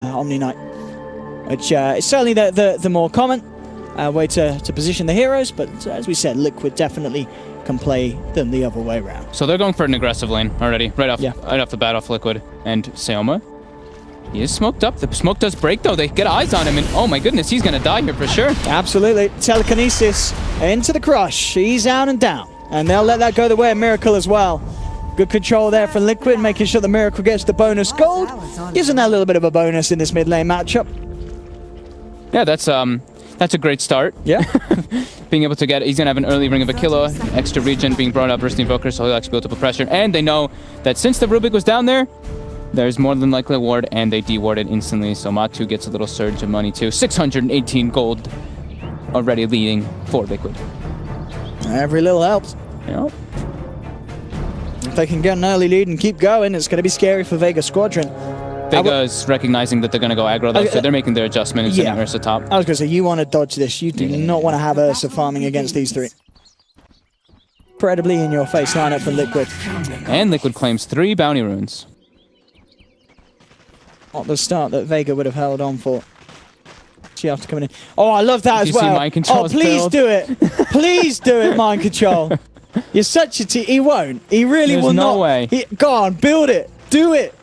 Omni Knight, which is certainly the more common way to position the heroes, but as we said, Liquid definitely can play them the other way around. So they're going for an aggressive lane already, right off the bat off Liquid. And Seoma, he is smoked up. The smoke does break though. They get eyes on him, and oh my goodness, he's gonna die here for sure. Absolutely. Telekinesis into the crush. He's down and down, and they'll let that go the way of Miracle as well. Good control there from Liquid, making sure the Miracle gets the bonus gold. Gives him that little bit of a bonus in this mid lane matchup. Yeah, that's a great start. Yeah. Being able to get, he's gonna have an early Ring of Aquila, extra regen being brought up versus the Invoker, so he'll actually be able to put pressure. And they know that since the Rubik was down there, there's more than likely a ward, and they dewarded instantly. So Matu gets a little surge of money too. 618 gold already leading for Liquid. Every little helps. Yep. If they can get an early lead and keep going, it's going to be scary for Vega Squadron. Vega is recognizing that they're going to go aggro though, so they're making their adjustment and sending Ursa top. I was going to say, you want to dodge this. You do not want to have Ursa farming against these three. Incredibly in your face lineup from Liquid. And Liquid claims 3 bounty runes. Not the start that Vega would have held on for. She after coming in. Oh, I love that as well. Mind control please do it. Please do it, mind control. You're such a he won't. He really will not. There's no way. Go on, build it. Do it.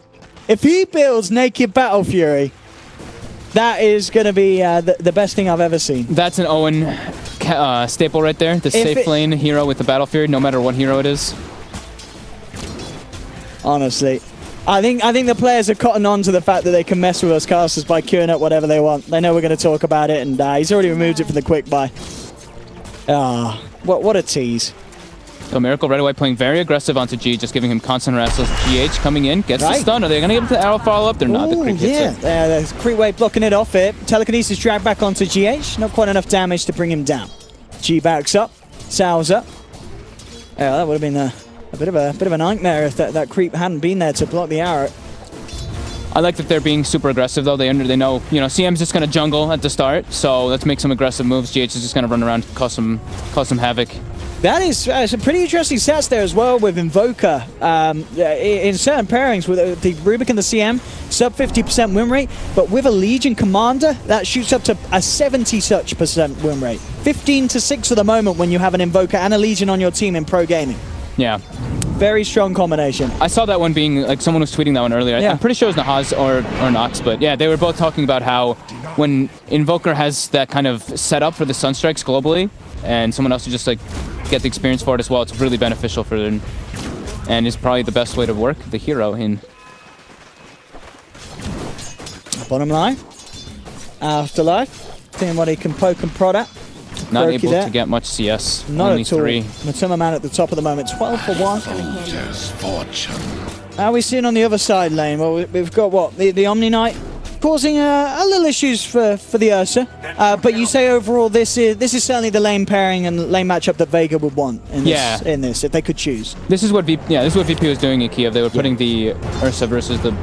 If he builds Naked Battle Fury, that is going to be the best thing I've ever seen. That's an Owen staple right there. The safe lane hero with the Battle Fury, no matter what hero it is. Honestly. I think the players are cotton on to the fact that they can mess with us casters by queuing up whatever they want. They know we're going to talk about it, and he's already removed it from the quick buy. What a tease. So Miracle right away playing very aggressive onto G, just giving him constant wrestles. GH coming in, gets the stun. Are they going to get the arrow follow-up? They're not. The creep hits it. The creep wave blocking it off it. Telekinesis dragged back onto GH. Not quite enough damage to bring him down. G backs up. Sal's up. Yeah, that would have been a bit of a nightmare if that creep hadn't been there to block the arrow. I like that they're being super aggressive though. They know, CM's just gonna jungle at the start, so let's make some aggressive moves. GH is just gonna run around, cause some havoc. That is some pretty interesting stats there as well with Invoker. In certain pairings with the Rubik and the CM, sub 50% win rate, but with a Legion Commander, that shoots up to a 70% win rate. 15-6 for the moment when you have an Invoker and a Legion on your team in pro gaming. Yeah. Very strong combination. I saw that one being, like, someone was tweeting that one earlier. Yeah. I'm pretty sure it was Nahaz or Nox, but yeah, they were both talking about how when Invoker has that kind of setup for the Sunstrikes globally, and someone else to just, like, get the experience for it as well, it's really beneficial for them, and is probably the best way to work the hero in. Bottom line, Afterlife, seeing what he can poke and prod at. Not able to get much CS. Not only at all. 3. Matuma man at the top of the moment, 12 for 1. How are we seeing on the other side lane? Well, we've got what? The Omni Knight causing a little issues for the Ursa. But you say overall this is certainly the lane pairing and lane matchup that Vega would want in this if they could choose. This is what VP was doing in Kiev. They were putting the Ursa versus the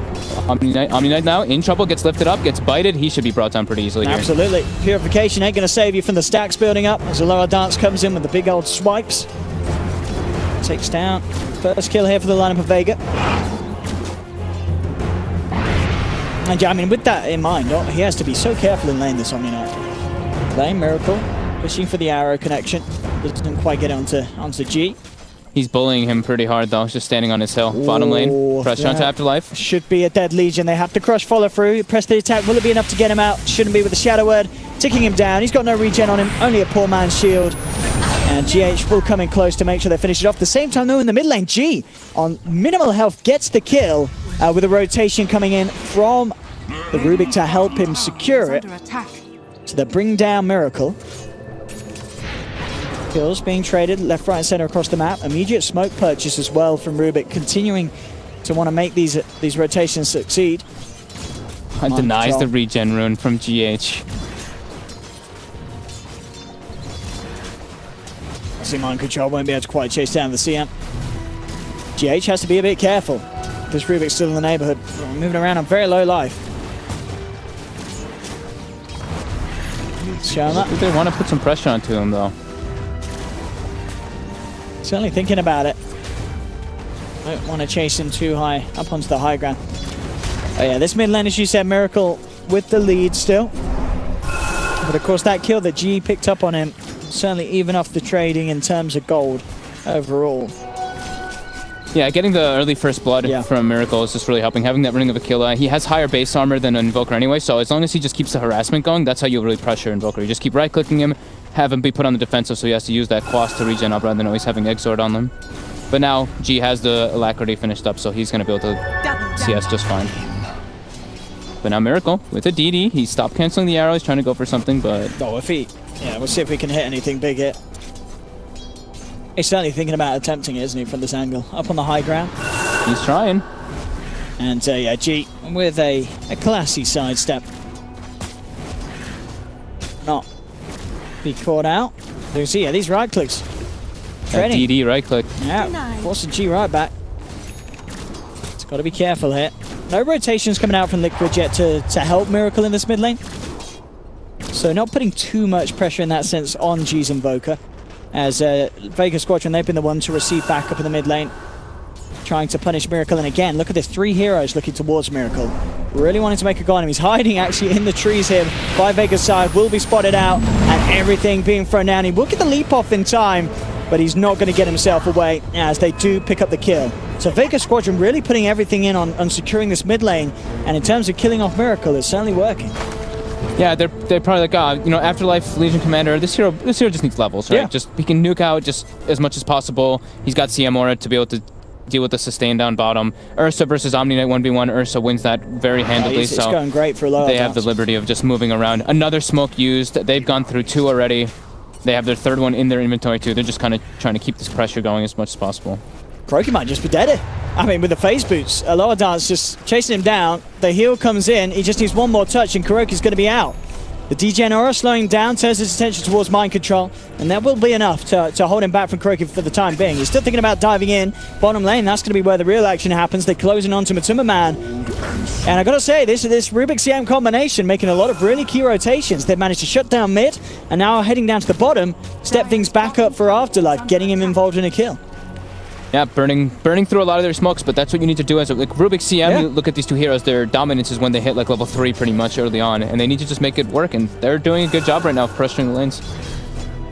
Omni Knight. Omni Knight now in trouble, gets lifted up, gets bited. He should be brought down pretty easily. Absolutely. Here. Purification ain't going to save you from the stacks building up as the lower dance comes in with the big old swipes. Takes down first kill here for the lineup of Vega. And I mean, with that in mind, he has to be so careful in lane this Omni Knight. Lane Miracle pushing for the arrow connection. Doesn't quite get onto G. He's bullying him pretty hard though, just standing on his hill. Bottom lane, pressure onto Afterlife. Should be a dead Legion. They have to crush follow through. Press the attack. Will it be enough to get him out? Shouldn't be with the Shadow Word. Ticking him down. He's got no regen on him. Only a poor man's shield. And GH will come in close to make sure they finish it off. At the same time though, in the mid lane, G on minimal health gets the kill with a rotation coming in from the Rubik to help him secure it. So they bring down Miracle. Kills being traded left, right, and center across the map. Immediate smoke purchase as well from Rubik, continuing to want to make these rotations succeed. Denies the regen rune from GH. I see Mind Control won't be able to quite chase down the CM. GH has to be a bit careful. This Rubik's still in the neighborhood, moving around on very low life. They want to put some pressure onto him though. Certainly thinking about it. Don't want to chase him too high up onto the high ground. Oh yeah, this mid lane, as you said, Miracle with the lead still. But of course, that kill that G picked up on him certainly even off the trading in terms of gold overall. Yeah, getting the early first blood from Miracle is just really helping. Having that ring of a kill, he has higher base armor than an Invoker anyway, so as long as he just keeps the harassment going, that's how you really pressure Invoker. You just keep right-clicking him, have him be put on the defensive, so he has to use that Quas to regen up rather than always having Exort on them. But now, G has the Alacrity finished up, so he's going to be able to CS just fine. But now Miracle with a DD, he stopped canceling the arrow, he's trying to go for something, but... Oh, if he... Yeah, we'll see if we can hit anything big here. He's certainly thinking about attempting it, isn't he, from this angle? Up on the high ground. He's trying. And yeah, G with a classy sidestep. Not be caught out. You can see, yeah, these right clicks. That DD right click. Yeah, forcing G right back. It's got to be careful here. No rotations coming out from Liquid yet to help Miracle in this mid lane. So not putting too much pressure in that sense on G's Invoker. As Vega Squadron, they've been the one to receive backup in the mid lane, trying to punish Miracle. And again, look at this, 3 heroes looking towards Miracle. Really wanting to make a go on him. He's hiding actually in the trees here by Vega's side, will be spotted out, and everything being thrown down. He will get the leap off in time, but he's not going to get himself away as they do pick up the kill. So Vega Squadron really putting everything in on securing this mid lane, and in terms of killing off Miracle, it's certainly working. Yeah, they're probably like, you know, Afterlife Legion Commander, this hero just needs levels, right? Yeah. Just he can nuke out just as much as possible. He's got CM Aura to be able to deal with the sustain down bottom. Ursa versus Omni Knight 1v1, Ursa wins that very handily. It's going great for a lot. They have the liberty of just moving around. Another smoke used. They've gone through 2 already. They have their 3rd one in their inventory too. They're just kind of trying to keep this pressure going as much as possible. Kroki might just be dead. I mean, with the phase boots, Aloha Dance just chasing him down. The heal comes in. He just needs one more touch, and Kuroki's going to be out. The DGen Aura slowing down, turns his attention towards mind control, and that will be enough to hold him back from Kuroki for the time being. He's still thinking about diving in. Bottom lane, that's going to be where the real action happens. They're closing onto Matuma Man. And I got to say, this Rubik CM combination making a lot of really key rotations. They've managed to shut down mid, and now heading down to the bottom, step things back up for Afterlife, getting him involved in a kill. Yeah, burning through a lot of their smokes, but that's what you need to do as a Rubik CM. You look at these 2 heroes, their dominance is when they hit like level 3 pretty much early on, and they need to just make it work, and they're doing a good job right now of pressuring the lanes.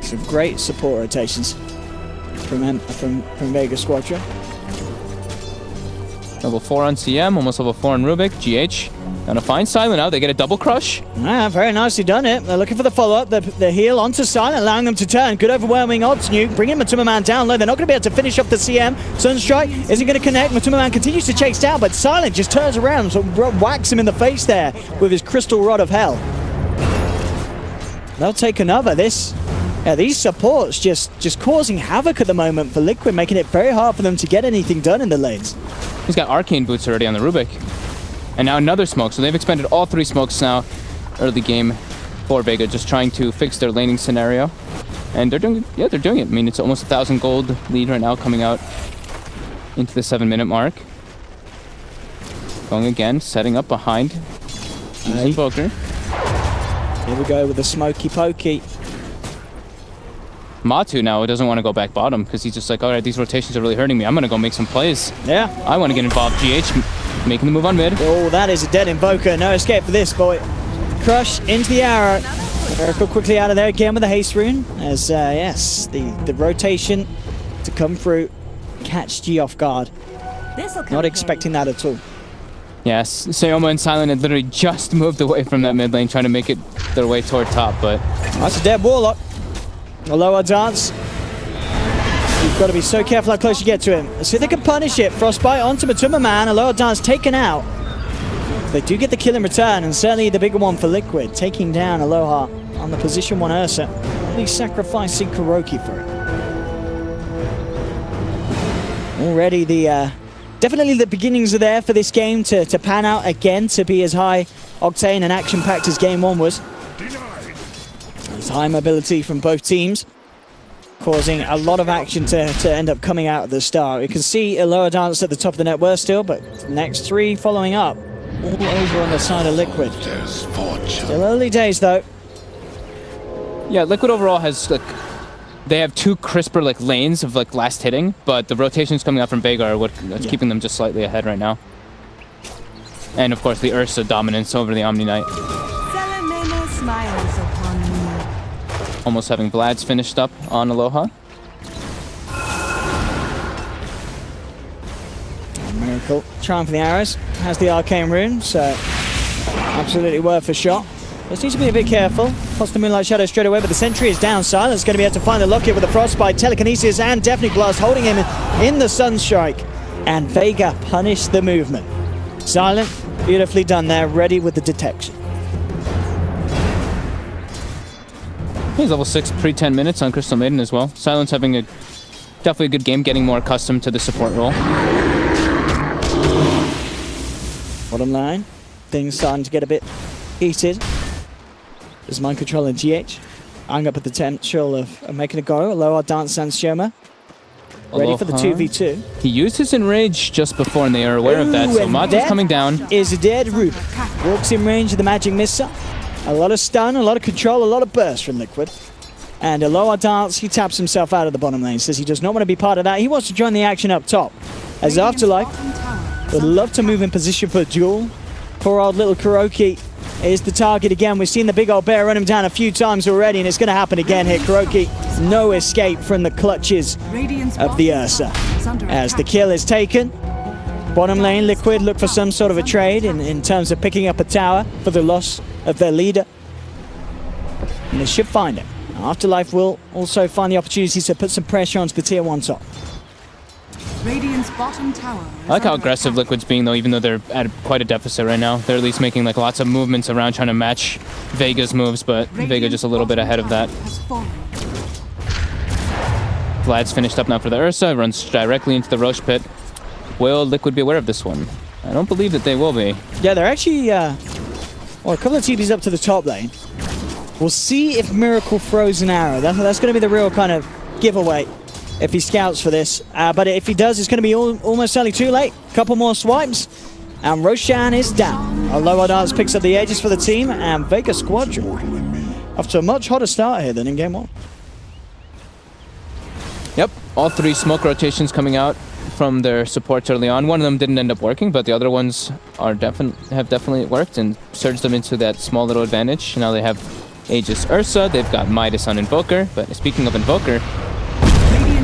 Some great support rotations from Vega Squadron. Level 4 on CM, almost level 4 on Rubik. GH gonna find Silent now. They get a double crush. Ah, very nicely done it. They're looking for the follow-up. The heal onto Silent, allowing them to turn. Good overwhelming odds nuke, bringing Matuma Man down low. They're not going to be able to finish off the CM. Sunstrike isn't going to connect. Matuma Man continues to chase down, but Silent just turns around, so whacks him in the face there with his Crystal Rod of Hell. They'll take another. These supports just causing havoc at the moment for Liquid, making it very hard for them to get anything done in the lanes. He's got Arcane Boots already on the Rubik. And now another smoke, so they've expended all 3 smokes now. Early game for Vega, just trying to fix their laning scenario. And they're doing it. I mean, it's almost 1,000 gold lead right now coming out into the 7-minute mark. Going again, setting up behind Invoker. Here we go with the smoky pokey. Matu now doesn't want to go back bottom because he's just like, all right, these rotations are really hurting me. I'm going to go make some plays. Yeah. I want to get involved. GH making the move on mid. Oh, that is a dead Invoker. No escape for this boy. Crush into the arrow. Miracle quickly out of there again with the haste rune. As, yes, the rotation to come through, catch G off guard. Not expecting that at all. Yes, Sayoma and Silent had literally just moved away from that mid lane, trying to make it their way toward top, but... That's a dead Warlock. Aloha Dance. You've got to be so careful how close you get to him. Let's see if they can punish it. Frostbite onto Matuma Man. Aloha Dance taken out. They do get the kill in return, and certainly the bigger one for Liquid, taking down Aloha on the position 1 Ursa. Really sacrificing Kuroki for it. Already definitely the beginnings are there for this game to pan out again, to be as high octane and action-packed as game 1 was. There's high mobility from both teams, causing a lot of action to end up coming out at the start. You can see Aloha Dance at the top of the net worth still, but next 3 following up, all over on the side of Liquid. Still early days though. Yeah, Liquid overall has they have 2 crisper lanes of last hitting, but the rotations coming out from Vega are what's keeping them just slightly ahead right now. And of course, the Ursa dominance over the Omni Knight. Salamena smiles upon me. Almost having Vlad's finished up on Aloha. Miracle trying for the arrows. Has the arcane rune, so absolutely worth a shot. Just needs to be a bit careful. Plus the Moonlight Shadow straight away, but the sentry is down. Silent's going to be able to find the locket with the Frostbite, Telekinesis, and Deafening Blast holding him in the Sunstrike. And Vega punished the movement. Silent, beautifully done there, ready with the detection. He's level 6 pre-10 minutes on Crystal Maiden as well. Silent's having definitely a good game, getting more accustomed to the support role. Bottom line, things starting to get a bit heated. There's mind control in GH. Eyeing up at the potential of making a go. Aloha Dance Sandstormer. Ready for the 2v2. He used his Enrage just before, and they are aware of that, so Maju's coming down. Is dead. Ruben walks in range of the Magic Missile. A lot of stun, a lot of control, a lot of burst from Liquid. And Aloha Dance, he taps himself out of the bottom lane. Says he does not want to be part of that. He wants to join the action up top. As Afterlife would love to move in position for a duel. Poor old little Kuroki is the target again. We've seen the big old bear run him down a few times already, and it's going to happen again here. Kuroki, no escape from the clutches of the Ursa. As the kill is taken, bottom lane, Liquid look for some sort of a trade in terms of picking up a tower for the loss of their leader. And they should find him. Afterlife will also find the opportunities to put some pressure onto the tier 1 top. Radiant's bottom tower. I like how aggressive Liquid's being, though, even though they're at quite a deficit right now. They're at least making like lots of movements around trying to match Vega's moves, but Vega just a little bit ahead of that. Vlad's finished up now for the Ursa, runs directly into the Roche pit. Will Liquid be aware of this one? I don't believe that they will be. Yeah, they're actually, well, a couple of TPs up to the top lane. We'll see if Miracle throws an arrow. That's going to be the real kind of giveaway if he scouts for this. But if he does, it's going to be almost certainly too late. Couple more swipes, and Roshan is down. Aloha Dance picks up the edges for the team, and Vega Squadron off to a much hotter start here than in Game 1. Yep, all 3 smoke rotations coming out from their supports early on. One of them didn't end up working, but the other ones have definitely worked and surged them into that small little advantage. Now they have Aegis Ursa, they've got Midas on Invoker, but speaking of Invoker...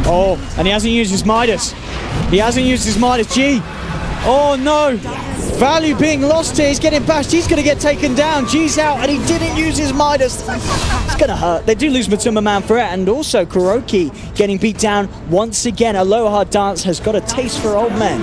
Oh, and he hasn't used his Midas. He hasn't used his Midas. G. Oh no! Value being lost here. He's getting bashed. He's going to get taken down. G's out, and he didn't use his Midas. It's going to hurt. They do lose Matuma Manfred, and also Kuroki getting beat down once again. Aloha Dance has got a taste for old men,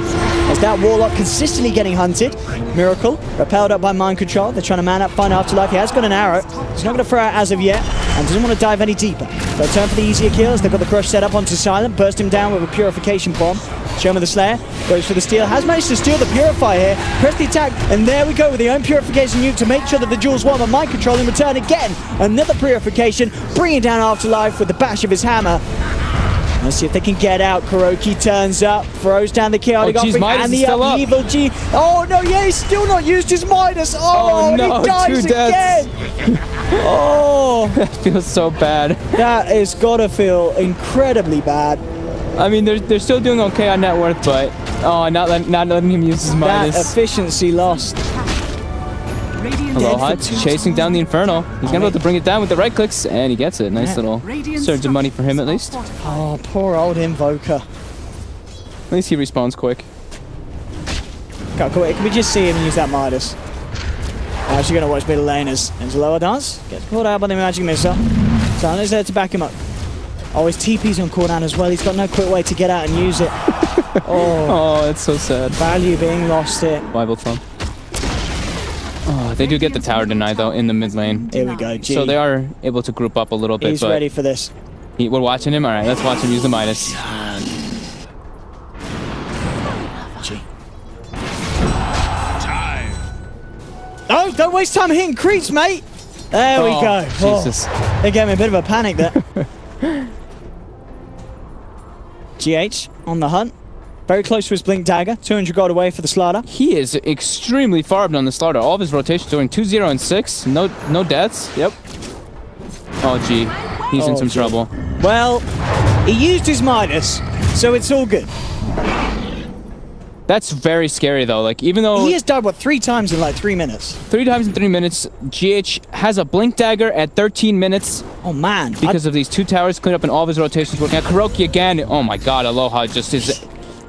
as that Warlock consistently getting hunted. Miracle, repelled up by Mind Control. They're trying to man up, find Afterlife. He has got an arrow. He's not going to throw out as of yet, and doesn't want to dive any deeper. They'll turn for the easier kills. They've got the crush set up onto Silent, burst him down with a Purification Bomb. Sherman the Slayer goes for the steal, has managed to steal the Purify here, press the attack, and there we go with the own Purification nuke to make sure that the Jules won, but Mind Control in return again. Another Purification, bringing down Afterlife with the bash of his hammer. Let's see if they can get out. Kuroki turns up, throws down the chaotic offering, and the upheaval G. Oh no, yeah, he's still not used his Midas. Oh no, he dies again. Oh, that feels so bad. That has got to feel incredibly bad. I mean, they're still doing okay on net worth, but not letting him use his Midas. That efficiency lost. Aloha chasing down the Infernal. He's gonna be able to bring it down with the right clicks, and he gets it. Nice little surge of money for him, at least. Oh, poor old Invoker. At least he respawns quick. Can we just see him use that Midas? Now she's gonna watch middle lane as Aloha Dance gets caught out by the Magic Missile. Silent is there to back him up. Oh, his TP's on cooldown as well. He's got no quick way to get out and use it. Oh, that's so sad. Value being lost here. Bible thumb. Oh, they do get the tower denied, though, in the mid lane. Here we go, G. So they are able to group up a little bit. He's ready for this. We're watching him? All right, let's watch him use the Midas. G. Oh, don't waste time hitting creeps, mate. There we go. Jesus. They gave me a bit of a panic there. GH on the hunt. Very close to his Blink Dagger. 200 gold away for the Slaughter. He is extremely farbed on the Slaughter. All of his rotations doing 2-0 and 6. No deaths. Yep. Oh, gee. He's in some trouble. Well, he used his Midas, so it's all good. That's very scary, though. Like, even though... He has died, what, 3 times in like 3 minutes? 3 times in 3 minutes. GH has a Blink Dagger at 13 minutes. Oh, man. Because of these 2 towers cleaned up and all of his rotations working out. Kuroki again. Oh, my God. Aloha just is...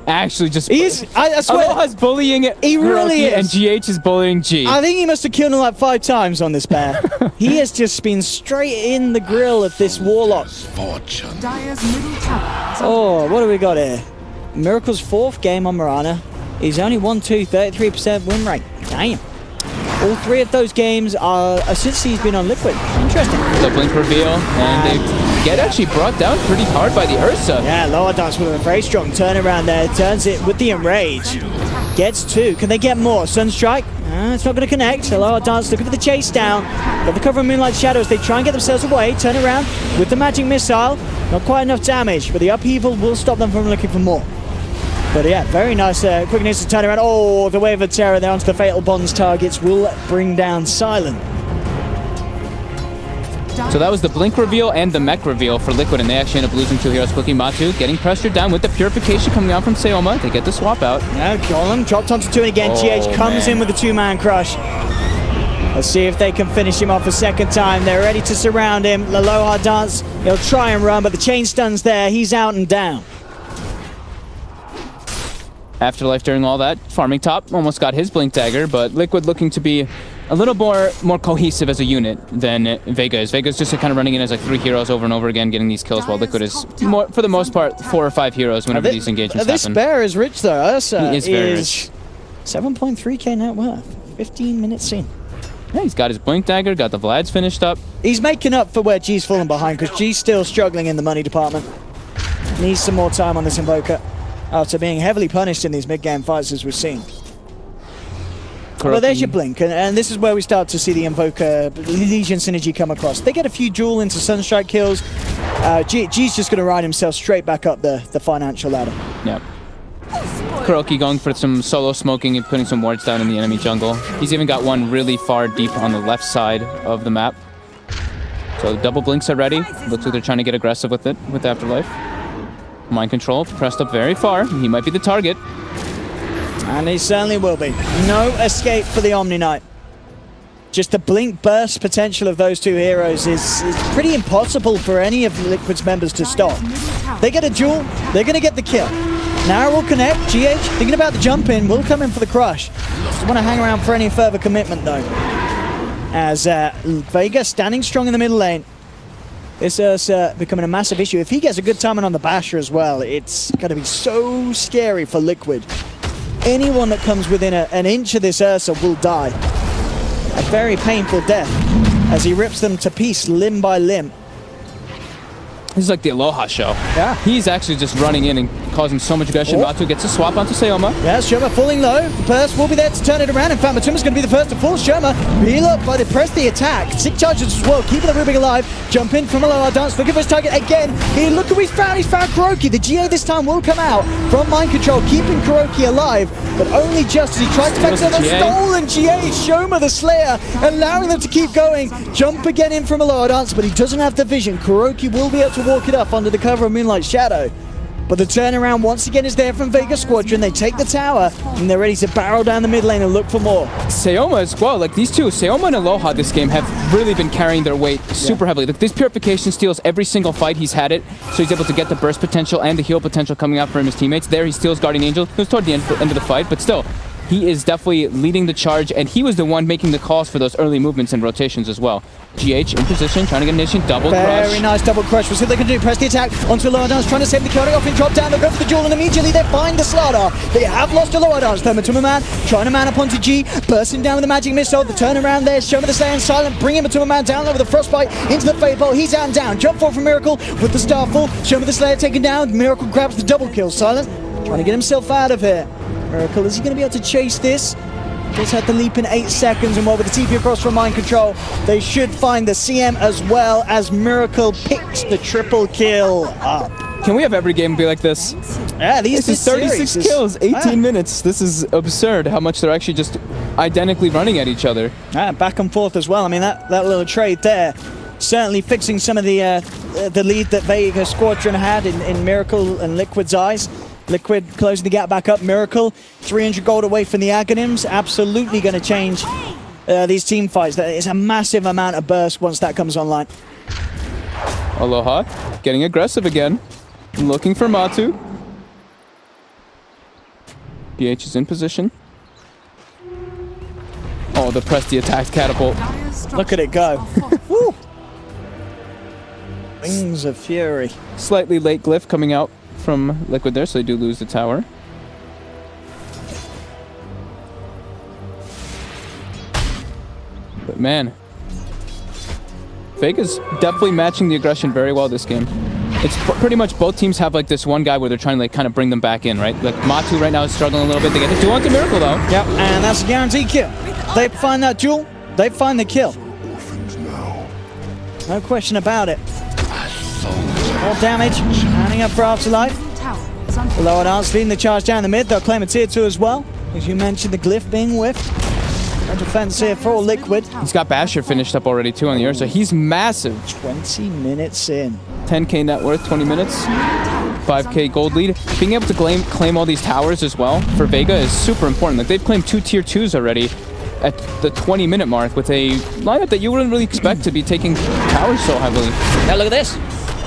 Actually, just I swear, Aloha's bullying he really Kuroki, is. and GH is bullying G. I think he must have killed him like 5 times on this pair. He has just been straight in the grill of this Warlock. Dire's middle tower. Oh, what do we got here? Miracle's 4th game on Mirana. He's only 1-2, 33% win rate. Damn. All 3 of those games are since he's been on Liquid. Interesting. The blink reveal, and they get actually brought down pretty hard by the Ursa. Yeah, Lower Dance with a very strong turnaround there. Turns it with the Enrage. Gets 2. Can they get more? Sunstrike? It's not going to connect. Lower Dance looking for the chase down. Got the cover of Moonlight Shadows. They try and get themselves away. Turn around with the Magic Missile. Not quite enough damage, but the upheaval will stop them from looking for more. But yeah, very nice, quick news to turn around. Oh, the Wave of Terror there onto the Fatal Bonds targets will bring down Silent. So that was the Blink reveal and the Mech reveal for Liquid, and they actually end up losing 2 heroes quickly. Matu getting pressured down with the Purification coming out from Seoma. They get the swap out. Yeah, Golem dropped onto 2 and again. GH comes in with a 2-man crush. Let's see if they can finish him off a second time. They're ready to surround him. Aloha Dance, he'll try and run, but the chain stun's there. He's out and down. Afterlife during all that, farming top, almost got his Blink Dagger, but Liquid looking to be a little more cohesive as a unit than Vega is. Vega's just kind of running in as like 3 heroes over and over again, getting these kills, while Liquid is, more, for the most part, 4 or 5 heroes whenever these engagements this happen. This bear is rich, though. Ursa he is very rich. 7.3k net worth, 15 minutes in. Yeah, he's got his Blink Dagger, got the Vlads finished up. He's making up for where G's fallen behind, because G's still struggling in the money department. Needs some more time on this Invoker, after being heavily punished in these mid-game fights, as we've seen. Well, there's your Blink, and this is where we start to see the Invoker Legion synergy come across. They get a few duel into Sunstrike kills. G's just going to ride himself straight back up the financial ladder. Yep. Kuroki going for some solo smoking and putting some wards down in the enemy jungle. He's even got one really far deep on the left side of the map. So double Blinks are ready. Looks like they're trying to get aggressive with it, with Afterlife. Mind control, pressed up very far. He might be the target. And he certainly will be. No escape for the Omni Knight. Just the blink burst potential of those 2 heroes is pretty impossible for any of Liquid's members to stop. They get a duel, they're going to get the kill. Nara will connect. GH, thinking about the jump in, will come in for the crush. Just want to hang around for any further commitment, though. As Vega standing strong in the middle lane. This is becoming a massive issue. If he gets a good timing on the Basher as well, it's going to be so scary for Liquid. Anyone that comes within an inch of this Ursa will die. A very painful death as he rips them to piece limb by limb. This is like the Aloha show. Yeah. He's actually just running in and causing so much aggression. Matu gets a swap onto Seoma. Yeah, Shoma falling low. The burst will be there to turn it around. In fact, Matuma's going to be the first to fall. Shoma, heal up by the press the attack. 6 charges as well, keeping the Rubik alive. Jump in from Aloha Dance, looking for his target again. Look who he's found. He's found Kuroki. The GA this time will come out from mind control, keeping Kuroki alive, but only just as he tries to make them a stolen GA. Shoma the Slayer, allowing them to keep going. Jump again in from Aloha Dance, but he doesn't have the vision. Kuroki will be able to walk it up under the cover of Moonlight Shadow. But the turnaround once again is there from Vega Squadron. They take the tower and they're ready to barrel down the mid lane and look for more. Seoma as well, like these 2, Seoma and Aloha this game have really been carrying their weight super heavily. Like this Purification steals every single fight he's had it, so he's able to get the burst potential and the heal potential coming out from his teammates. There he steals Guardian Angel. It was toward the end of the fight, but still, he is definitely leading the charge, and he was the one making the calls for those early movements and rotations as well. GH in position, trying to get initiation, double crush. Very nice double crush. We'll see what they can do. Press the attack onto Aloha Dance, trying to save the Chaotic off and drop down. They'll go for the duel, and immediately they find the Slardar. They have lost Aloha Dance. Matuma Man trying to man up onto G, bursting down with the Magic Missile. The turnaround there, Shoma the Slayer and Silent, bringing Matuma Man down over the Frostbite into the Fade Bolt. He's out and down. Jump forward from Miracle with the Starfall. Shoma the Slayer taken down. Miracle grabs the double kill. Silent trying to get himself out of here. Miracle, is he going to be able to chase this? Just had to leap in 8 seconds, and while with the TP across from mind control, they should find the CM as well as Miracle picks the triple kill up. Can we have every game be like this? Yeah, this is 36 kills, 18 minutes. This is absurd how much they're actually just identically running at each other. Back and forth as well. I mean, that little trade there certainly fixing some of the lead that Vega Squadron had in Miracle and Liquid's eyes. Liquid closing the gap back up. Miracle, 300 gold away from the Aghanims. Absolutely going to change these team fights. That is a massive amount of burst once that comes online. Aloha getting aggressive again. Looking for Matu. BH is in position. Oh, the press the attack catapult. Look at it go. Woo. Wings of Fury. Slightly late glyph coming out from Liquid there, so they do lose the tower. But man, Vega's definitely matching the aggression very well this game. It's pretty much both teams have like this one guy where they're trying to like kind of bring them back in, right? Like Matu right now is struggling a little bit. They get the duel onto Miracle though. Yep, and that's a guaranteed kill. They find that duel, they find the kill. No question about it. More damage, handing up for Afterlife. Lower dance leading the charge down the mid. They'll claim a tier 2 as well. As you mentioned, the glyph being whiffed. No defense here for Liquid. He's got Basher finished up already too on the Ursa. He's massive. 20 minutes in. 10k net worth, 20 minutes. 5k gold lead. Being able to claim all these towers as well for Vega is super important. Like they've claimed 2 tier 2s already at the 20-minute mark with a lineup that you wouldn't really expect to be taking towers so heavily. Now look at this.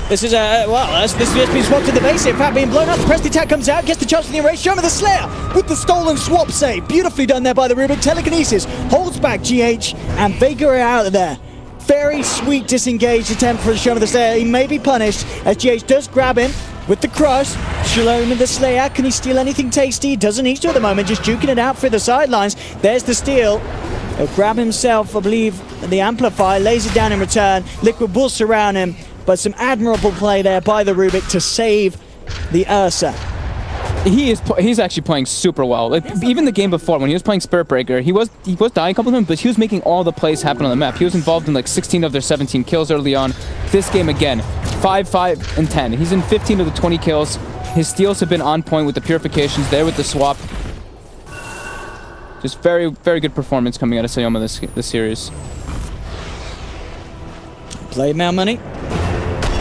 This is this has just been swapped to the base. In fact, being blown up. The press attack comes out, gets the chance for the erase. Show me the Slayer with the stolen swap save. Beautifully done there by the Rubik. Telekinesis holds back GH, and Vega are out of there. Very sweet disengaged attempt for the Show me the Slayer. He may be punished as GH does grab him with the crush. Show me the Slayer. Can he steal anything tasty? Doesn't need to at the moment. Just juking it out through the sidelines. There's the steal. He'll grab himself, I believe, the amplifier. Lays it down in return. Liquid will surround him. But some admirable play there by the Rubik to save the Ursa. He's actually playing super well. Like, even the game before, when he was playing Spirit Breaker, he was dying a couple of times, but he was making all the plays happen on the map. He was involved in like 16 of their 17 kills early on. This game again, 5, 5, and 10. He's in 15 of the 20 kills. His steals have been on point with the purifications, there with the swap. Just very, very good performance coming out of Sayoma this series. Play mail money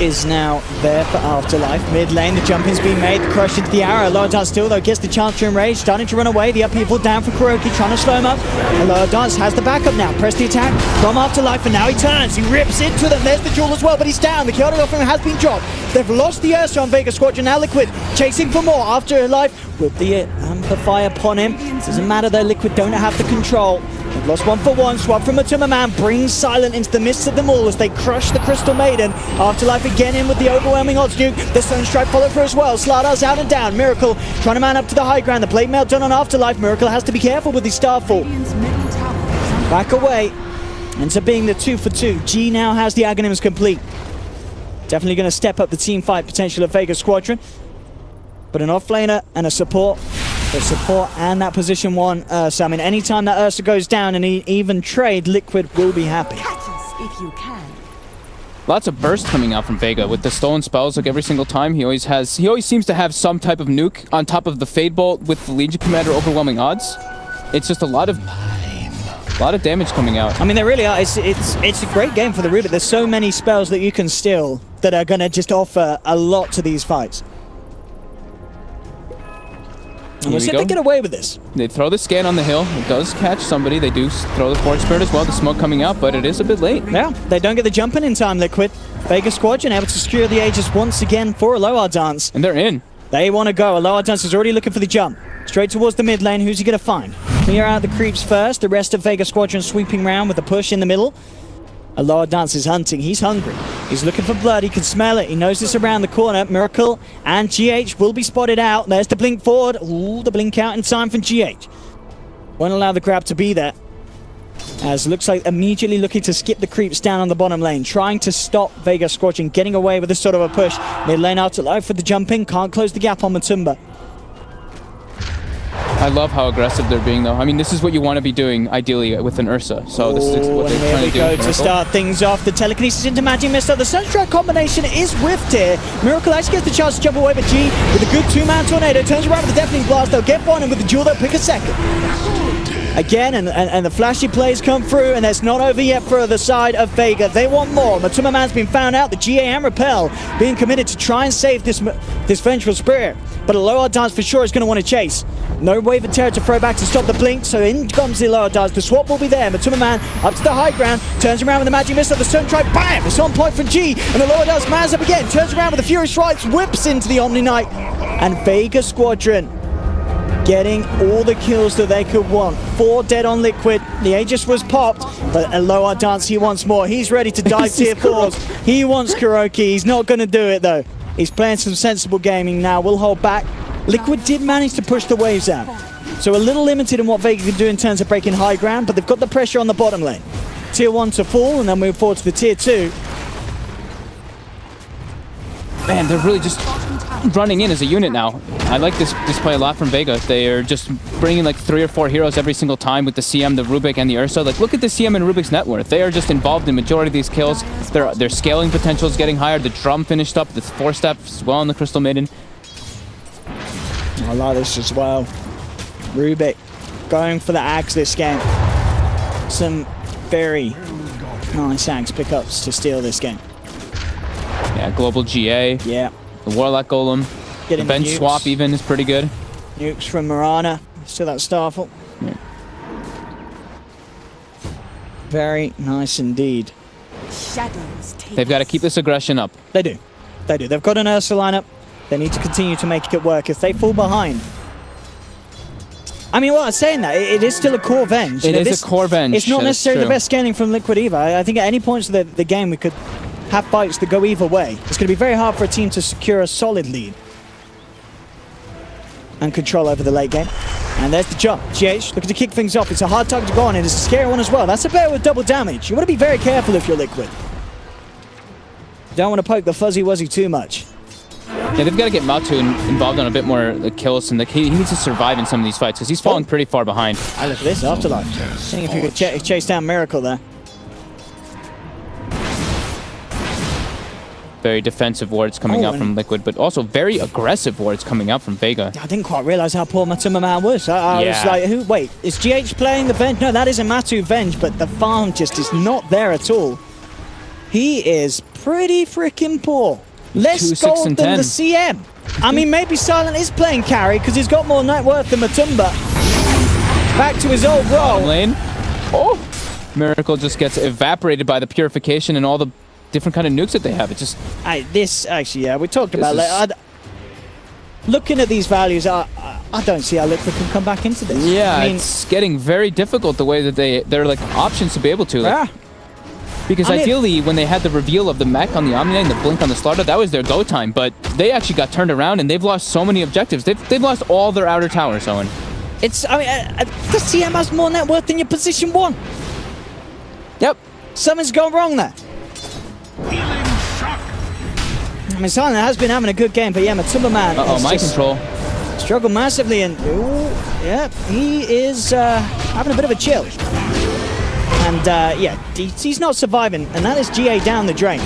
is now there for Afterlife. Mid lane, the jump is being made. The crush into the arrow. Lower Dance still, though, gets the chance to enrage. Starting to run away. The upheaval down for Kuroki, trying to slow him up. And Lower Dance has the backup now. Press the attack from Afterlife, and now he turns. He rips into them. There's the duel as well, but he's down. The Kyoto offering has been dropped. They've lost the Ursa on Vega Squadron. Now Liquid chasing for more. Afterlife with the amplifier upon him. Doesn't matter though, Liquid don't have the control. They've lost 1 for 1. Swap from Matuma Man brings Silent into the midst of them all as they crush the Crystal Maiden. Afterlife again in with the overwhelming odds nuke. The Stone Strike follow through as well. Sladar's out and down. Miracle trying to man up to the high ground. The plate mail done on Afterlife. Miracle has to be careful with his Starfall. Back away. Ends up being the 2 for 2. G now has the Aghanims complete. Definitely going to step up the team fight potential of Vega Squadron. But an offlaner and a support. The support and that position 1 Ursa. I mean, anytime that Ursa goes down and even trade, Liquid will be happy. If you can. Lots of burst coming out from Vega with the stolen spells. Like every single time, he always seems to have some type of nuke on top of the Fade Bolt with the Legion Commander overwhelming odds. It's just a lot of damage coming out. I mean, there really are. It's a great game for the Rubik. There's so many spells that you can steal that are going to just offer a lot to these fights. And we'll see if they get away with this. They throw the scan on the hill. It does catch somebody. They do throw the Forge Spirit as well. The smoke coming out, but it is a bit late. Yeah, they don't get the jump in time, Liquid. Vega Squadron able to secure the Aegis once again for Aloha Dance. And they're in. They want to go. Aloha Dance is already looking for the jump. Straight towards the mid lane. Who's he going to find? Clear out the creeps first. The rest of Vega Squadron sweeping round with a push in the middle. Aloha Dance is hunting. He's hungry. He's looking for blood. He can smell it. He knows it's around the corner. Miracle and GH will be spotted out. There's the blink forward. Ooh, the blink out in time from GH. Won't allow the grab to be there. As looks like immediately looking to skip the creeps down on the bottom lane. Trying to stop Vega Squadron getting away with this sort of a push. Mid lane Afterlife with the jumping. Can't close the gap on Matumba. I love how aggressive they're being, though. I mean, this is what you want to be doing, ideally, with an Ursa. So this is what they're trying to do. Here we go to start things off. The telekinesis into Magic Missile. The Sunstrike combination is whiffed here. Miracle actually gets the chance to jump away, but G, with a good 2-man tornado, turns around with the Deafening Blast. They'll get one, and with the duel, they'll pick a second. Again, and the flashy plays come through, and it's not over yet for the side of Vega. They want more. Matuma Man's been found out. The GA and Repel being committed to try and save this Vengeful Spirit. but a lower dance for sure is going to want to chase. No wave of terror to throw back to stop the blink, so in comes the lower dance. The swap will be there. Matuma Man up to the high ground, turns around with the magic missile, the stone strike, bam! It's on point from G, and the lower dance mans up again, turns around with the Fury Strikes, whips into the Omni Knight, and Vega Squadron getting all the kills that they could want. 4 dead on Liquid. The Aegis was popped, but a lower dance, he wants more. He's ready to dive tier 4s. He wants Kuroki. He's not going to do it though. He's playing some sensible gaming now. We'll hold back. Liquid did manage to push the waves out, so a little limited in what Vega can do in terms of breaking high ground, but they've got the pressure on the bottom lane. Tier 1 to fall, and then move forward to the tier 2. Man, they're really just running in as a unit now. I like this play a lot from Vega. They are just bringing like 3 or 4 heroes every single time with the CM, the Rubik, and the Ursa. Like, look at the CM and Rubik's net worth. They are just involved in majority of these kills. Their scaling potential is getting higher. The drum finished up. The 4-step as well on the Crystal Maiden. I like this as well. Rubik going for the axe this game. Some very nice axe pickups to steal this game. Yeah, global GA. Yeah. The Warlock Golem. Getting the bench nukes. swap even is pretty good. Nukes from Mirana. Still that Starfall. Yeah. Very nice indeed. Shadows take They've got to keep this aggression up. They do. They do. They've got an Ursa lineup. They need to continue to make it work. If they fall behind... I mean, well, I'm saying that, it is still a core Venge. It is a core Venge. It's not necessarily the true. best scaling from Liquid either. I think at any points of the game we could have fights that go either way. It's going to be very hard for a team to secure a solid lead and control over the late game. And there's the jump. GH looking to kick things off. It's a hard target to go on, and it's a scary one as well. That's a bear with double damage. You want to be very careful if you're Liquid. You don't want to poke the fuzzy wuzzy too much. Yeah, they've got to get Matu involved on a bit more kills, and he needs to survive in some of these fights because he's falling pretty far behind. I look at this afterlife. Seeing if you could chase down Miracle there. Very defensive wards coming out from Liquid, but also very aggressive wards coming out from Vega. I didn't quite realize how poor Matuma Man was. I was like, wait, is GH playing the Venge? No, that is a Matu Venge, but the farm just is not there at all. He is pretty freaking poor. Less gold than the CM. I mean, maybe Silent is playing carry because he's got more net worth than Matumba. Back to his old role. Lane. Oh! Miracle just gets evaporated by the purification and all the different kind of nukes that they have. It just... This, actually, yeah, we talked about it. Looking at these values, I don't see how Liquid can come back into this. Yeah, I mean, it's getting very difficult the way that they're like options to be able to. Like, because ideally, when they had the reveal of the mech on the Omni and the blink on the Slaughter, that was their go time. But they actually got turned around, and they've lost so many objectives. They've lost all their outer towers, Owen. It's, I mean, the CM has more net worth than your position 1. Yep. Something's gone wrong there. I mean, Silent has been having a good game, but yeah, Matumba Man. Uh-oh, mind control. Struggled massively, and yeah, he is having a bit of a chill. And yeah, he's not surviving, and that is GA down the drain.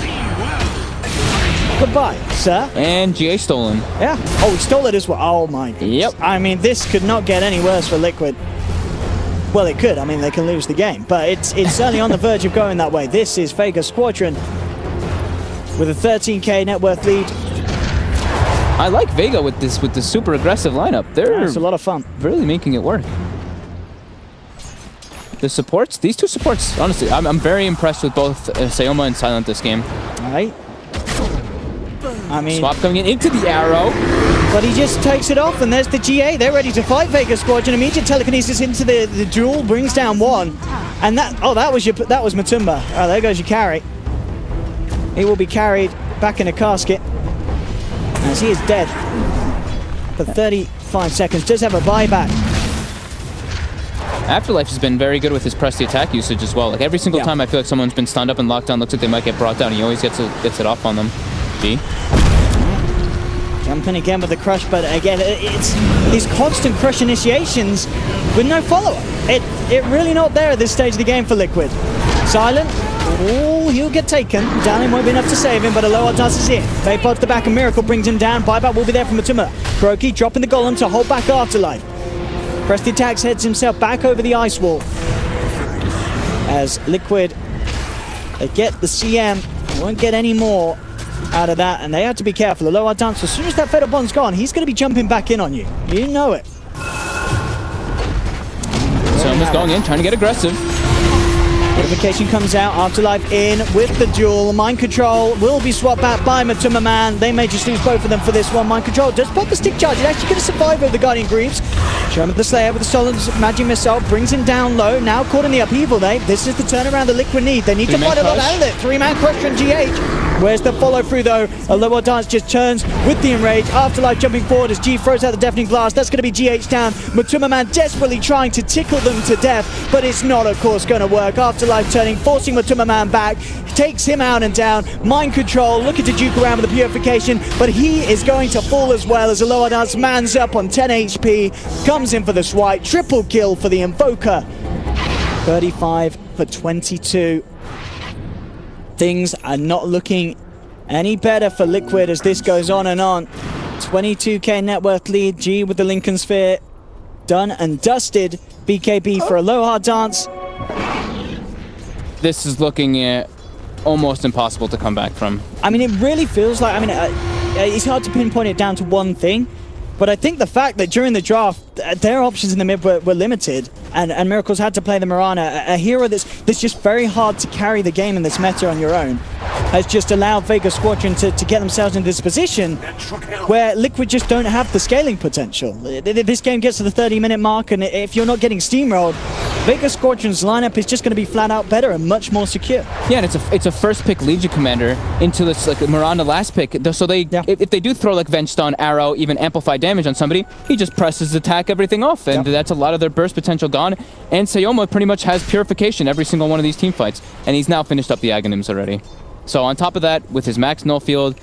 Goodbye, sir. And GA stolen. Yeah. Oh, he stole it as well. Oh my goodness. Yep. I mean, this could not get any worse for Liquid. Well, it could. I mean, they can lose the game, but it's certainly on the verge of going that way. This is Vega Squadron with a 13k net worth lead. I like Vega with this super aggressive lineup. It's a lot of fun. Really making it work. The supports, these two supports, honestly, I'm very impressed with both Sayoma and Silent this game. All right. I mean, Swap coming into the arrow. But he just takes it off, and there's the GA. They're ready to fight Vega Squadron. Immediate telekinesis into the duel, brings down 1. And that was Matumba. Oh, there goes your carry. He will be carried back in a casket as he is dead for 35 seconds. Does have a buyback. Afterlife has been very good with his press the attack usage as well. Like every single time I feel like someone's been stunned up and locked down, looks like they might get brought down. He always gets it off on them. G. Jumping again with the crush, but again, it's these constant crush initiations with no follow-up. It really not there at this stage of the game for Liquid. Silent. Oh, he'll get taken. Downing won't be enough to save him, but a low does is here. They pod the back, and Miracle brings him down. Buyback will be there from Matuma. Kuroki dropping the golem to hold back Afterlife. Press the attacks, heads himself back over the ice wall. As Liquid, they get the CM. They won't get any more. out of that, and they have to be careful. The low dance, as soon as that Fatal Bond's gone, he's going to be jumping back in on you. You know it. So I'm just going in, trying to get aggressive. Notification comes out, Afterlife in with the duel. Mind Control will be swapped back by Matuma Man. They may just lose both of them for this one. Mind Control does pop the stick charge. It actually going to survive over the Guardian Greaves. Show him the Slayer with the solid magic missile, brings him down low. Now caught in the upheaval, this is the turnaround the Liquid need. They need to fight a lot out of it. 3-man crush from GH. Where's the follow through though? A lower dance just turns with the enrage. Afterlife jumping forward as G throws out the deafening blast. That's going to be GH down. Matuma Man desperately trying to tickle them to death, but it's not, of course, going to work. Afterlife turning, forcing Matuma Man back, takes him out and down. Mind Control looking to juke around with the purification, but he is going to fall as well as a lower dance mans up on 10 HP, comes in for the swipe. Triple kill for the Invoker. 35 for 22. Things are not looking any better for Liquid as this goes on and on. 22k net worth lead. G with the Lincoln Sphere. Done and dusted. BKB for a low hard dance. This is looking almost impossible to come back from. I mean, it really feels like, it's hard to pinpoint it down to one thing, but I think the fact that during the draft, their options in the mid were limited, and Miracles had to play the Mirana, a hero that's just very hard to carry the game in this meta on your own, has just allowed Vega Squadron to get themselves into this position where Liquid just don't have the scaling potential. This game gets to the 30-minute mark, and if you're not getting steamrolled, Vega Squadron's lineup is just going to be flat out better and much more secure. Yeah, and it's a first pick Legion commander into this like Miranda last pick. So if they do throw like Venge Stun, Arrow, even amplify damage on somebody, he just presses attack everything off, and that's a lot of their burst potential gone. And Sayoma pretty much has purification every single one of these team fights, and he's now finished up the Aghanims already. So on top of that, with his max null field,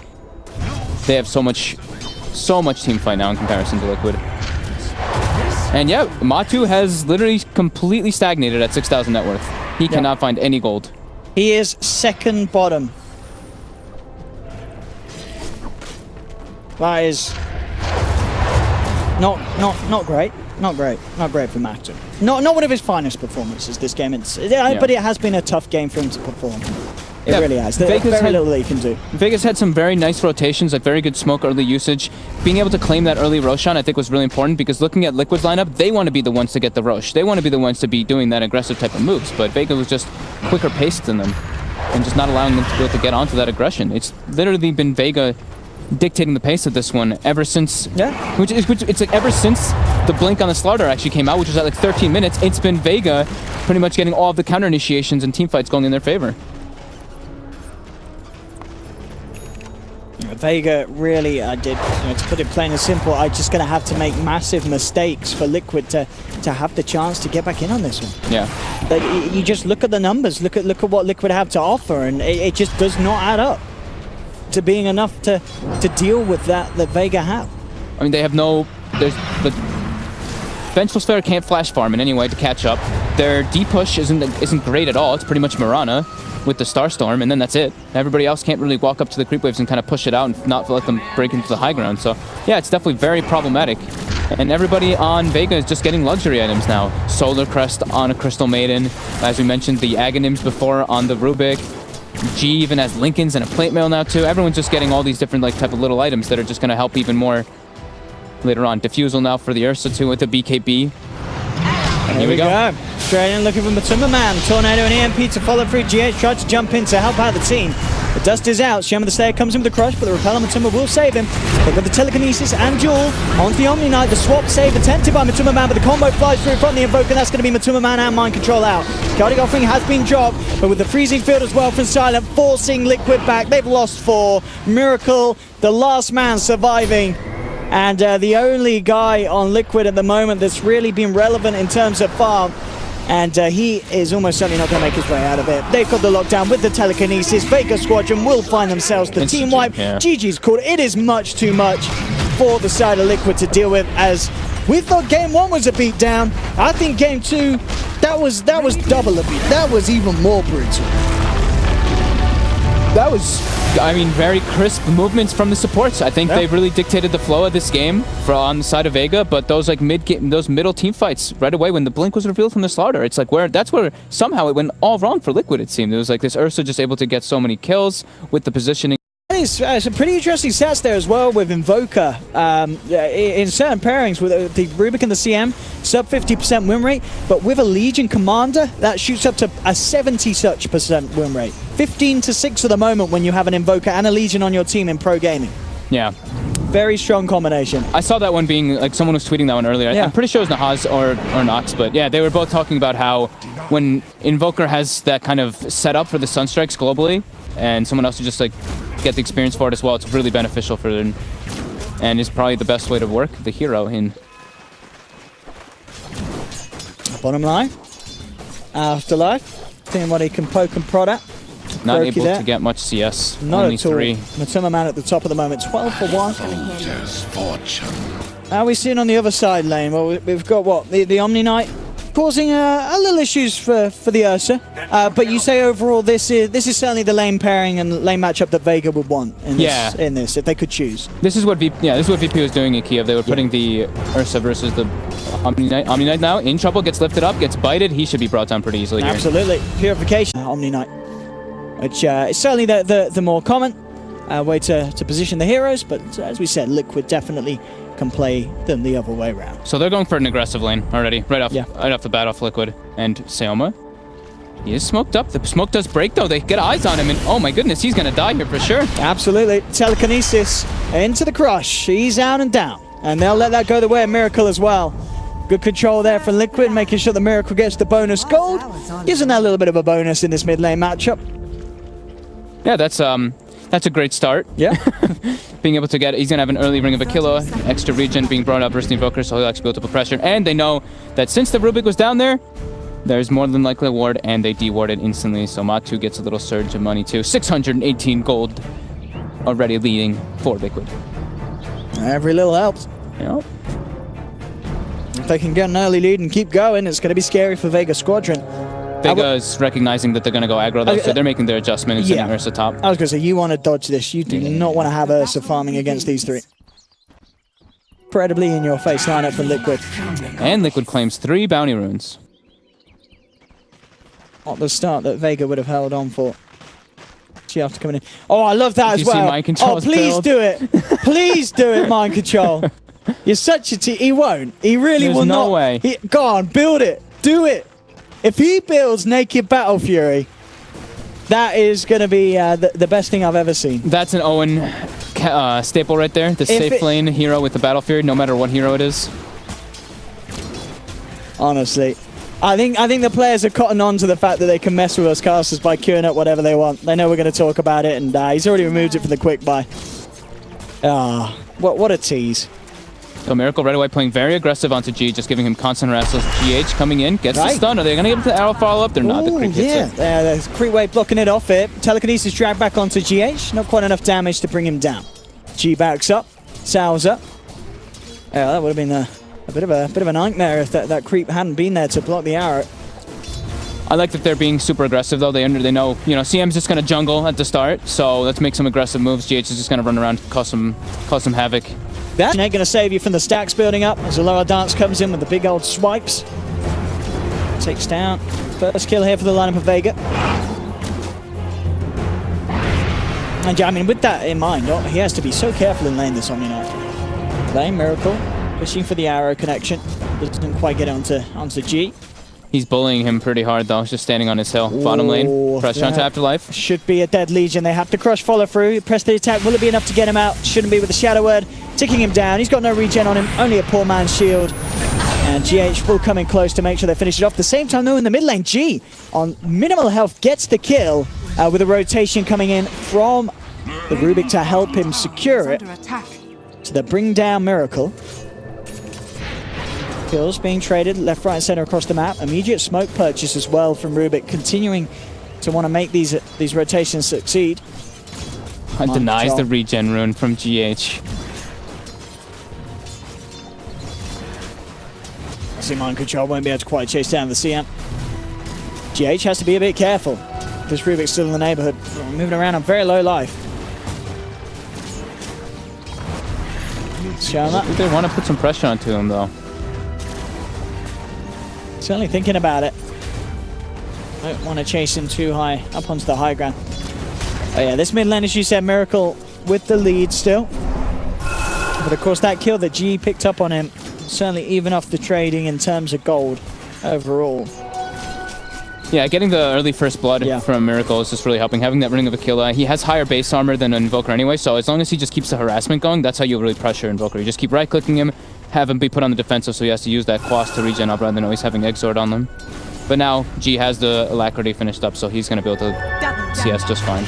they have so much team fight now in comparison to Liquid. And yeah, Matu has literally completely stagnated at 6,000 net worth. He cannot find any gold. He is second bottom. That is not great. Not great for Matu. Not one of his finest performances this game. But it has been a tough game for him to perform. It really has. There's very little he can do. Vegas had some very nice rotations, like very good smoke early usage. Being able to claim that early Roshan, I think, was really important, because looking at Liquid's lineup, they want to be the ones to get the Rosh. They want to be the ones to be doing that aggressive type of moves, but Vega was just quicker paced than them and just not allowing them to be able to get onto that aggression. It's literally been Vega dictating the pace of this one ever since. Which it's like ever since the blink on the Slaughter actually came out, which was at like 13 minutes. It's been Vega pretty much getting all of the counter initiations and team fights going in their favor. Vega really to put it plain and simple, I'm just going to have to make massive mistakes for Liquid to have the chance to get back in on this one. Yeah. You just look at the numbers, look at what Liquid have to offer, and it just does not add up to being enough to deal with that Vega have. I mean, they have no... the Vengeful Sphere can't flash farm in any way to catch up. Their D-push isn't great at all. It's pretty much Mirana with the Starstorm, and then that's it. Everybody else can't really walk up to the creep waves and kind of push it out and not let them break into the high ground. So yeah, it's definitely very problematic. And everybody on Vega is just getting luxury items now. Solar Crest on a Crystal Maiden. As we mentioned, the Aghanims before on the Rubik. G even has Lincolns and a Plate Mail now too. Everyone's just getting all these different type of little items that are just going to help even more later on. Diffusal now for the Ursa too with the BKB. And here we go. Australian looking for Matuma Man. Tornado and EMP to follow through. GH tried to jump in to help out the team. The dust is out. Shema the Slayer comes in with the crush, but the Repeller Matuma will save him. They've got the Telekinesis and Duel onto the Omni Knight. The swap save attempted by Matuma Man, but the combo flies through from the Invoker. That's going to be Matuma Man and Mind Control out. Chaotic Offering has been dropped, but with the freezing field as well from Silent, forcing Liquid back. They've lost 4. Miracle, the last man surviving. And the only guy on Liquid at the moment that's really been relevant in terms of farm. And he is almost certainly not going to make his way out of it. They've got the lockdown with the Telekinesis. Vega Squadron will find themselves the team wipe. GG's called. It is much too much for the side of Liquid to deal with, as we thought game 1 was a beatdown. I think game 2, that was double a beat. That was even more brutal. That was, I mean, very crisp movements from the supports. I think they really dictated the flow of this game on the side of Vega, but those those middle team fights right away when the blink was revealed from the Slaughter, it's like that's where somehow it went all wrong for Liquid, it seemed. It was like this Ursa just able to get so many kills with the positioning. is some pretty interesting stats there as well with Invoker. In certain pairings with the Rubik and the CM, sub 50% win rate, but with a Legion Commander, that shoots up to a 70 such % win rate. 15-6 at the moment when you have an Invoker and a Legion on your team in pro gaming. Yeah. Very strong combination. I saw that one being, like, someone was tweeting that one earlier. Yeah. I'm pretty sure it was Nahaz or Nox, but yeah, they were both talking about how when Invoker has that kind of setup for the Sunstrikes globally, and someone else to just, like, get the experience for it as well, it's really beneficial for them, and is probably the best way to work the hero in. Bottom line, Afterlife, seeing what he can poke and prod at. Not Brokey able there. to get much CS. Not Only at all. 3. Matuma man at the top of the moment, 12 for 1. Soldier's fortune. How are we seeing on the other side lane? Well, we've got what? The Omni Knight causing a little issues for the Ursa. But you say overall this is certainly the lane pairing and lane matchup that Vega would want in this if they could choose. This is what VP was doing in Kiev. They were putting the Ursa versus the Omni Knight. Omni Knight now in trouble, gets lifted up, gets bited. He should be brought down pretty easily here. Absolutely. Purification, Omni Knight. Which is certainly the more common way to position the heroes, but as we said, Liquid definitely can play them the other way around. So they're going for an aggressive lane already, right off the bat off Liquid. And Seoma, he is smoked up. The smoke does break though. They get eyes on him, and oh my goodness, he's gonna die here for sure. Absolutely. Telekinesis into the crush. He's out and down, and they'll let that go the way of Miracle as well. Good control there from Liquid, making sure the Miracle gets the bonus gold. Gives him that little bit of a bonus in this mid lane matchup. Yeah, that's a great start. Yeah. Being able to get, he's gonna have an early Ring of Aquila, extra regen being brought up versus the Invoker, so he'll actually build up a pressure. And they know that since the Rubik was down there, there's more than likely a ward, and they dewarded instantly. So Matu gets a little surge of money too. 618 gold already leading for Liquid. Every little helps. Yeah. If they can get an early lead and keep going, it's going to be scary for Vega Squadron. Vega is recognizing that they're going to go aggro though, so they're making their adjustment and sending Ursa top. I was going to say, you want to dodge this. You do not want to have Ursa farming against these 3. Incredibly in your face lineup from Liquid. And Liquid claims 3 bounty runes. Not the start that Vega would have held on for. She after coming in. Oh, I love that as well. Mind Control's please build? do it. Please do it, Mind Control. You're such a he won't. He really will not. No way. Go on, build it. Do it. If he builds Naked Battle Fury, that is going to be the best thing I've ever seen. That's an Owen staple right there. The safe lane hero with the Battle Fury, no matter what hero it is. Honestly. I think the players are cotton on to the fact that they can mess with us casters by queuing up whatever they want. They know we're going to talk about it, and he's already removed it from the quick buy. What a tease. So Miracle right away playing very aggressive onto G, just giving him constant wrestles. GH coming in, gets the stun. Are they going to get the arrow follow-up? They're not. The creep hits it. There's creep wave blocking it off here. Telekinesis dragged back onto GH. Not quite enough damage to bring him down. G backs up. Sal's up. Yeah, that would have been a bit of a nightmare if that creep hadn't been there to block the arrow. I like that they're being super aggressive though. They know, CM's just going to jungle at the start, so let's make some aggressive moves. GH is just going to run around, cause some havoc. That ain't going to save you from the stacks building up as the lower dance comes in with the big old swipes. Takes down. First kill here for the lineup of Vega. And yeah, I mean, with that in mind, he has to be so careful in lane this Omni Knight. Lane Miracle, pushing for the arrow connection. Doesn't quite get onto G. He's bullying him pretty hard though, just standing on his hill. Bottom lane, pressure onto Afterlife. Should be a dead Legion. They have to crush follow through. Press the attack. Will it be enough to get him out? Shouldn't be with the Shadow Word. Ticking him down. He's got no regen on him. Only a poor man's shield. And GH will come in close to make sure they finish it off. At the same time though, in the mid lane, G on minimal health gets the kill with a rotation coming in from the Rubik to help him secure it. So they bring down Miracle. Kills being traded left, right, and center across the map. Immediate smoke purchase as well from Rubik, continuing to want to make these rotations succeed. Denies the regen rune from GH. I see Mind Control won't be able to quite chase down the CM. GH has to be a bit careful. This Rubik's still in the neighborhood, moving around on very low life. They want to put some pressure onto him though. Certainly thinking about it. Don't want to chase him too high up onto the high ground. Oh yeah, this mid lane, as you said, Miracle with the lead still. But of course that kill that G picked up on him certainly even off the trading in terms of gold overall. Yeah, getting the early first blood from Miracle is just really helping. Having that Ring of Aquila, he has higher base armor than an Invoker anyway, so as long as he just keeps the harassment going, that's how you really pressure Invoker. You just keep right-clicking him, have him be put on the defensive so he has to use that Quas to regen up rather than always having Exort on them. But now, G has the Alacrity finished up, so he's going to be able to CS just fine.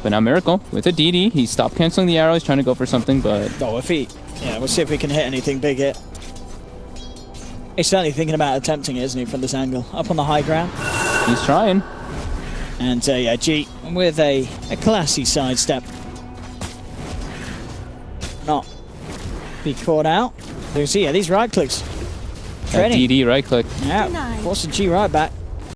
But now Miracle with a DD, he stopped canceling the arrow, he's trying to go for something, but... Oh, if he... Yeah, we'll see if we can hit anything big here. He's certainly thinking about attempting it, isn't he, from this angle? Up on the high ground. He's trying. And yeah, G with a classy sidestep. Not be caught out. You can see, yeah, these right clicks. That DD right click. Yeah, force the G right back.